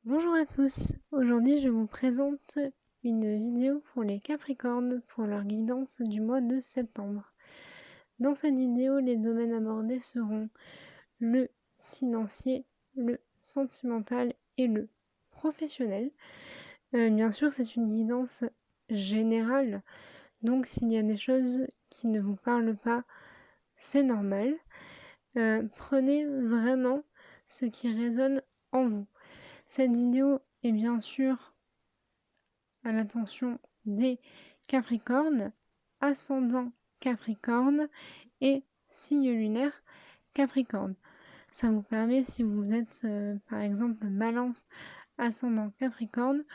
Bonjour à tous, aujourd'hui je vous présente une vidéo pour les Capricornes pour leur guidance du mois de septembre. Dans cette vidéo, les domaines abordés seront le financier, le sentimental et le professionnel. Bien sûr, c'est une guidance générale, donc s'il y a des choses qui ne vous parlent pas, c'est normal. Prenez vraiment ce qui résonne en vous. Cette vidéo est bien sûr à l'attention des Capricornes, ascendant Capricorne et signe lunaire Capricorne. Ça vous permet, si vous êtes par exemple Balance ascendant Capricorne,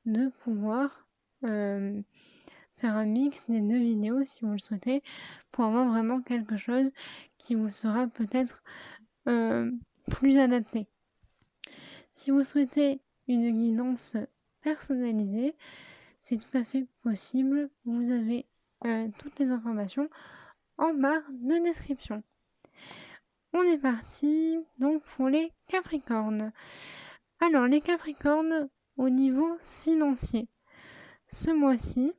de pouvoir faire un mix des deux vidéos si vous le souhaitez, pour avoir vraiment quelque chose qui vous sera peut-être plus adapté. Si vous souhaitez une guidance personnalisée, c'est tout à fait possible. Vous avez toutes les informations en barre de description. On est parti donc pour les Capricornes. Alors les Capricornes au niveau financier. Ce mois-ci,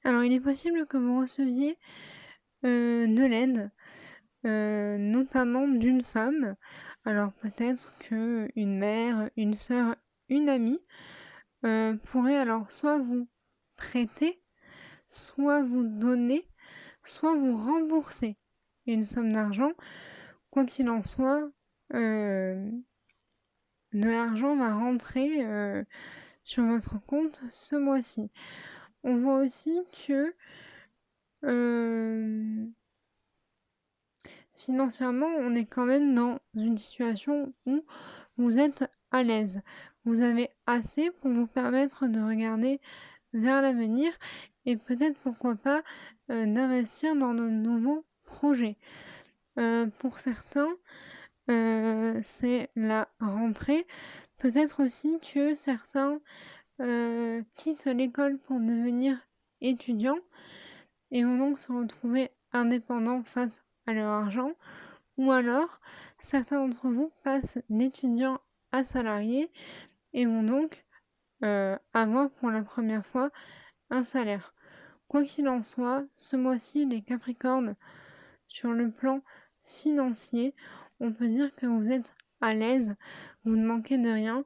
alors il est possible que vous receviez de l'aide, notamment d'une femme. Alors peut-être qu'une mère, une sœur, une amie pourrait alors soit vous prêter, soit vous donner, soit vous rembourser une somme d'argent. Quoi qu'il en soit, de l'argent va rentrer sur votre compte ce mois-ci. On voit aussi que financièrement, on est quand même dans une situation où vous êtes à l'aise. Vous avez assez pour vous permettre de regarder vers l'avenir et peut-être pourquoi pas d'investir dans de nouveaux projets. Pour certains, c'est la rentrée. Peut-être aussi que certains quittent l'école pour devenir étudiants et vont donc se retrouver indépendants face à leur argent. Ou alors, certains d'entre vous passent d'étudiants à salariés et vont donc avoir pour la première fois un salaire. Quoi qu'il en soit, ce mois-ci, les Capricornes, sur le plan financier, on peut dire que vous êtes à l'aise, vous ne manquez de rien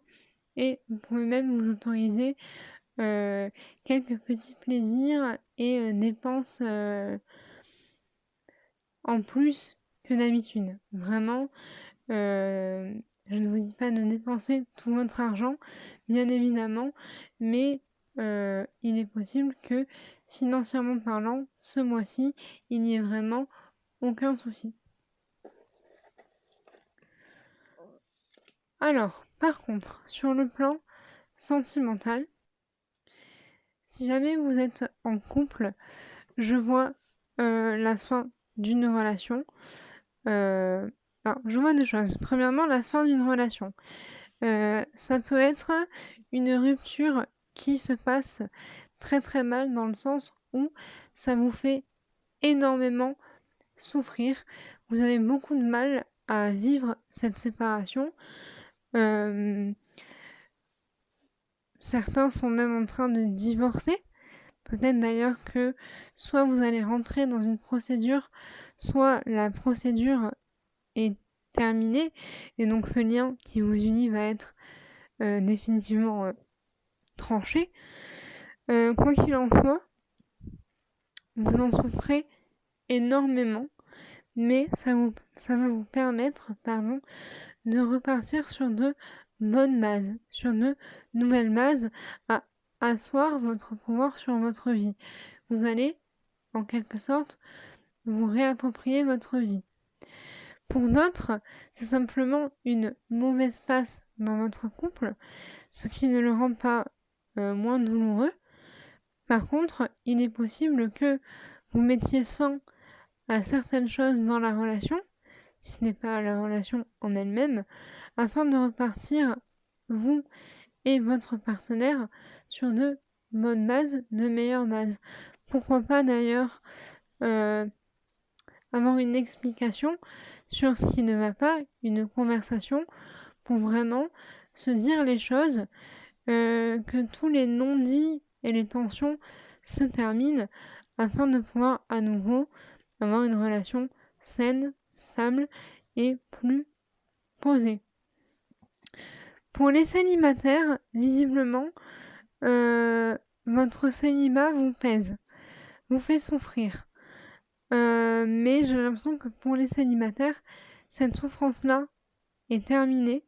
et vous pouvez même vous autoriser quelques petits plaisirs et dépenses en plus que d'habitude. Vraiment, je ne vous dis pas de dépenser tout votre argent, bien évidemment, mais il est possible que, financièrement parlant, ce mois-ci, il n'y ait vraiment aucun souci. Alors, par contre, sur le plan sentimental, si jamais vous êtes en couple, je vois la fin d'une relation. Alors, je vois deux choses. Premièrement, la fin d'une relation. Ça peut être une rupture qui se passe très très mal dans le sens où ça vous fait énormément souffrir. Vous avez beaucoup de mal à vivre cette séparation. Certains sont même en train de divorcer. Peut-être d'ailleurs que soit vous allez rentrer dans une procédure, soit la procédure est terminée et donc ce lien qui vous unit va être définitivement tranché. Quoi qu'il en soit, vous en souffrez énormément, mais ça va vous permettre, de repartir sur de bonnes bases, sur de nouvelles bases, à asseoir votre pouvoir sur votre vie. Vous allez, en quelque sorte, vous réapproprier votre vie. Pour d'autres, c'est simplement une mauvaise passe dans votre couple, ce qui ne le rend pas moins douloureux. Par contre, il est possible que vous mettiez fin à certaines choses dans la relation, si ce n'est pas la relation en elle-même, afin de repartir, vous et votre partenaire, sur de bonnes bases, de meilleures bases. Pourquoi pas d'ailleurs avoir une explication sur ce qui ne va pas, une conversation, pour vraiment se dire les choses, que tous les non-dits et les tensions se terminent afin de pouvoir à nouveau avoir une relation saine, stable et plus posée. Pour les célibataires, visiblement, votre célibat vous pèse, vous fait souffrir. Mais j'ai l'impression que pour les célibataires, cette souffrance-là est terminée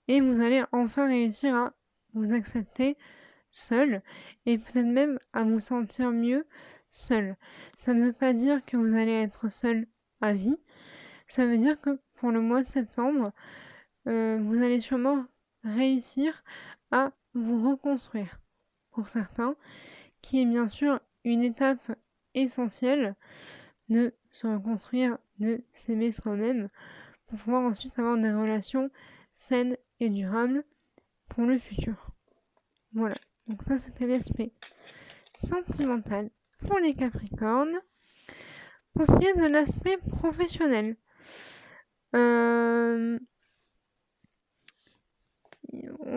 et vous allez enfin réussir à vous accepter seul et peut-être même à vous sentir mieux seul. Ça ne veut pas dire que vous allez être seul à vie. Ça veut dire que pour le mois de septembre, vous allez sûrement réussir à vous reconstruire. Pour certains, qui est bien sûr une étape essentielle de se reconstruire, de s'aimer soi-même pour pouvoir ensuite avoir des relations saines et durables pour le futur. Voilà, donc ça c'était l'aspect sentimental pour les Capricornes. Pour ce qui est de l'aspect professionnel, on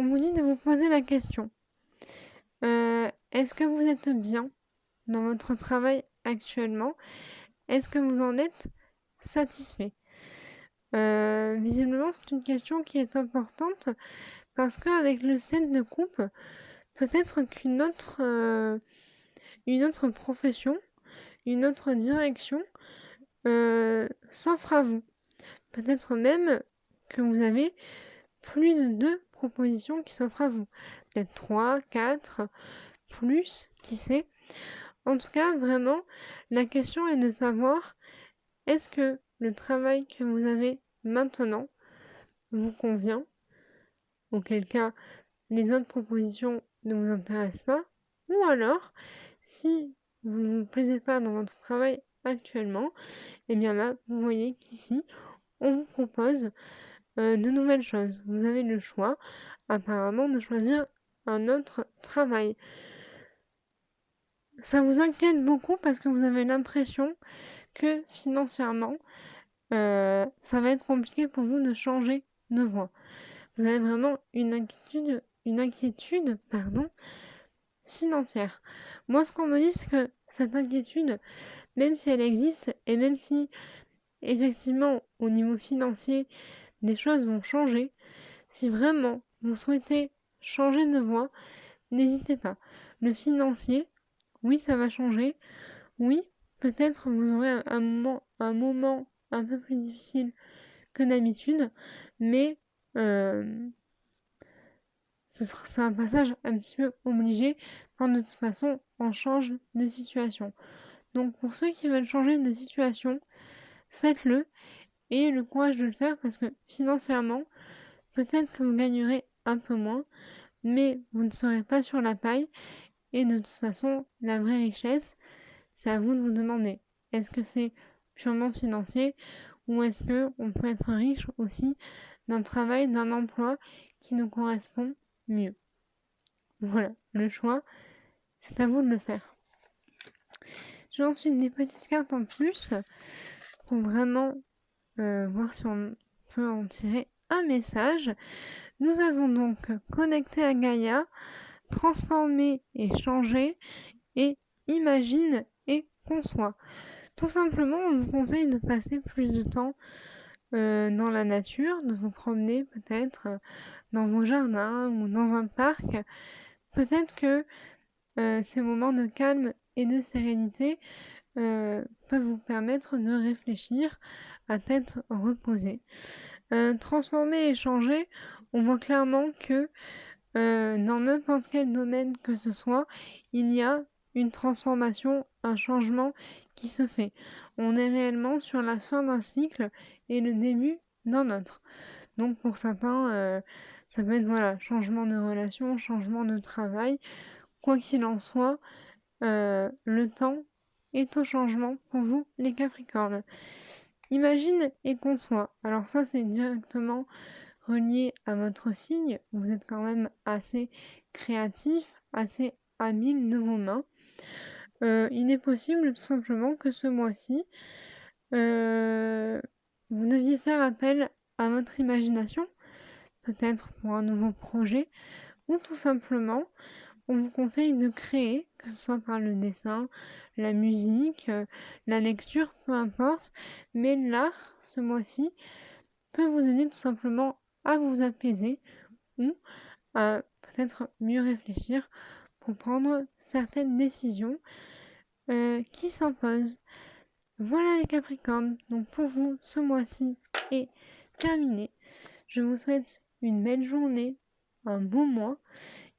vous dit de vous poser la question. Est-ce que vous êtes bien dans votre travail actuellement? Est-ce que vous en êtes satisfait? Visiblement, c'est une question qui est importante parce qu'avec le 7 de coupe, peut-être qu'une autre profession, une autre direction s'offre à vous. Peut-être même que vous avez plus de 2 propositions qui s'offrent à vous. Peut-être 3, 4, plus, qui sait. En tout cas, vraiment, la question est de savoir, est-ce que le travail que vous avez maintenant vous convient? Auquel cas, les autres propositions ne vous intéressent pas? Ou alors, si vous ne vous plaisez pas dans votre travail actuellement, et bien là, vous voyez qu'ici, on vous propose de nouvelles choses. Vous avez le choix, apparemment, de choisir un autre travail. Ça vous inquiète beaucoup parce que vous avez l'impression que financièrement, ça va être compliqué pour vous de changer de voie. Vous avez vraiment une inquiétude, financière. Moi, ce qu'on me dit, c'est que cette inquiétude, même si elle existe, et même si, effectivement, au niveau financier, des choses vont changer, si vraiment vous souhaitez changer de voie, n'hésitez pas. Le financier, oui, ça va changer. Oui, peut-être vous aurez un moment un peu plus difficile que d'habitude, mais c'est un passage un petit peu obligé quand de toute façon on change de situation. Donc pour ceux qui veulent changer de situation, faites-le et le courage de le faire parce que financièrement, peut-être que vous gagnerez un peu moins, mais vous ne serez pas sur la paille et de toute façon, la vraie richesse, c'est à vous de vous demander, est-ce que c'est purement financier ou est-ce que on peut être riche aussi d'un travail, d'un emploi qui nous correspond mieux? Voilà, le choix, c'est à vous de le faire. J'ai ensuite des petites cartes en plus pour vraiment voir si on peut en tirer un message. Nous avons donc connecté à Gaïa, transformer et changer, et imagine et conçoit. Tout simplement, on vous conseille de passer plus de temps dans la nature, de vous promener peut-être dans vos jardins ou dans un parc. Peut-être que ces moments de calme et de sérénité peuvent vous permettre de réfléchir à tête reposée. Transformer et changer, on voit clairement que dans n'importe quel domaine que ce soit, il y a une transformation, un changement qui se fait. On est réellement sur la fin d'un cycle et le début d'un autre. Donc pour certains, ça peut être voilà, changement de relation, changement de travail. Quoi qu'il en soit, le temps est au changement pour vous, les Capricornes. Imagine et conçoit. Alors ça, c'est directement relié à votre signe. Vous êtes quand même assez créatif, assez habile de vos mains. Il est possible tout simplement que ce mois-ci, vous deviez faire appel à votre imagination peut-être pour un nouveau projet ou tout simplement, on vous conseille de créer, que ce soit par le dessin, la musique, la lecture, peu importe, mais l'art, ce mois-ci, peut vous aider tout simplement à vous apaiser ou à peut-être mieux réfléchir pour prendre certaines décisions, qui s'imposent. Voilà les Capricornes, donc pour vous, ce mois-ci est terminé. Je vous souhaite une belle journée, un bon mois.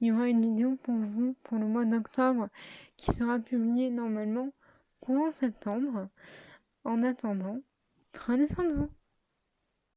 Il y aura une vidéo pour vous pour le mois d'octobre qui sera publiée normalement courant septembre. En attendant, prenez soin de vous.